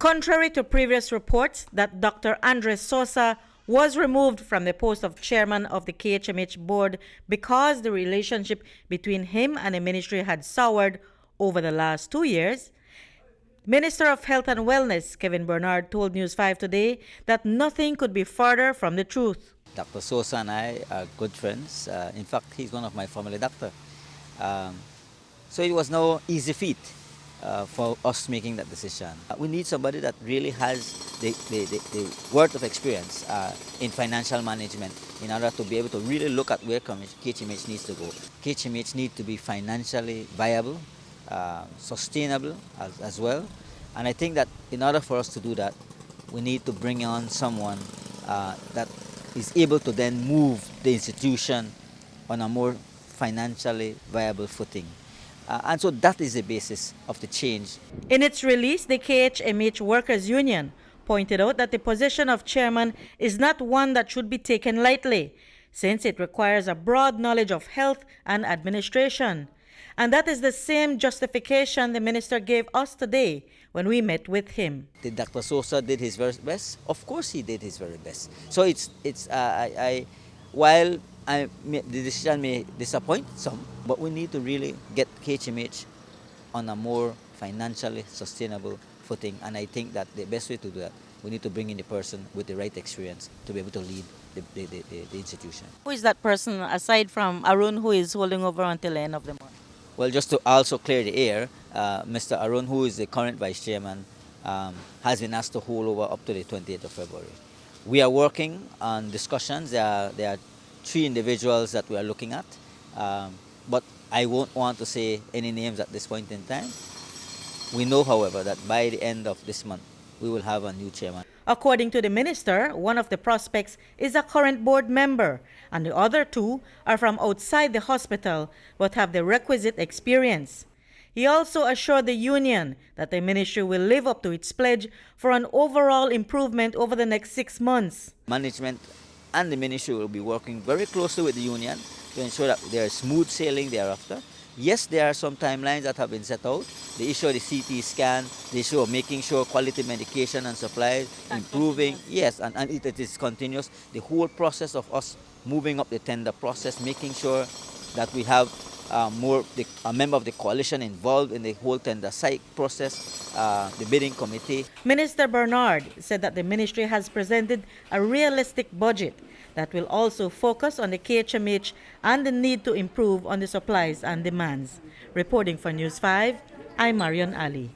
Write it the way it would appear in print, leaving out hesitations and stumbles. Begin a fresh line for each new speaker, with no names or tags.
Contrary to previous reports that Doctor Andre Sosa was removed from the post of chairman of the K.H.M.H. board because the relationship between him and the ministry had soured over the last 2 years, Minister of Health and Wellness Kevin Bernard told News 5 today that nothing could be further from the truth.
Dr. Sosa and I are good friends. In fact, he's one of my family doctor. So it was no easy feat for us making that decision. We need somebody that really has the worth of experience in financial management in order to be able to really look at where K.H.M.H. needs to go. K.H.M.H. needs to be financially viable, sustainable as well. And I think that in order for us to do that, we need to bring on someone that is able to then move the institution on a more financially viable footing. And so that is the basis of the change.
In its release, the K.H.M.H. Workers Union pointed out that the position of chairman is not one that should be taken lightly, since it requires a broad knowledge of health and administration. And that is the same justification the minister gave us today when we met with him.
Did Dr. Sosa did his very best? Of course he did his very best. So while the decision may disappoint some, but we need to really get K.H.M.H. on a more financially sustainable footing. And I think that the best way to do that, we need to bring in the person with the right experience to be able to lead the institution.
Who is that person aside from Arun, who is holding over until the end of the month?
Well, just to also clear the air, Mr. Arun, who is the current vice chairman, has been asked to hold over up to the 28th of February. We are working on discussions. There are 3 individuals that we are looking at, but I won't want to say any names at this point in time. We know, however, that by the end of this month, we will have a new chairman.
According to the minister, one of the prospects is a current board member, and the other 2 are from outside the hospital but have the requisite experience. He also assured the union that the ministry will live up to its pledge for an overall improvement over the next 6 months.
Management and the ministry will be working very closely with the union to ensure that there is smooth sailing thereafter. Yes, there are some timelines that have been set out. The issue of the CT scan, the issue of making sure quality medication and supplies, improving, yes, and it is continuous. The whole process of us moving up the tender process, making sure that we have a member of the coalition involved in the whole tender site process, the bidding committee.
Minister Bernard said that the ministry has presented a realistic budget that will also focus on the K.H.M.H. and the need to improve on the supplies and demands. Reporting for News 5, I'm Marion Ali.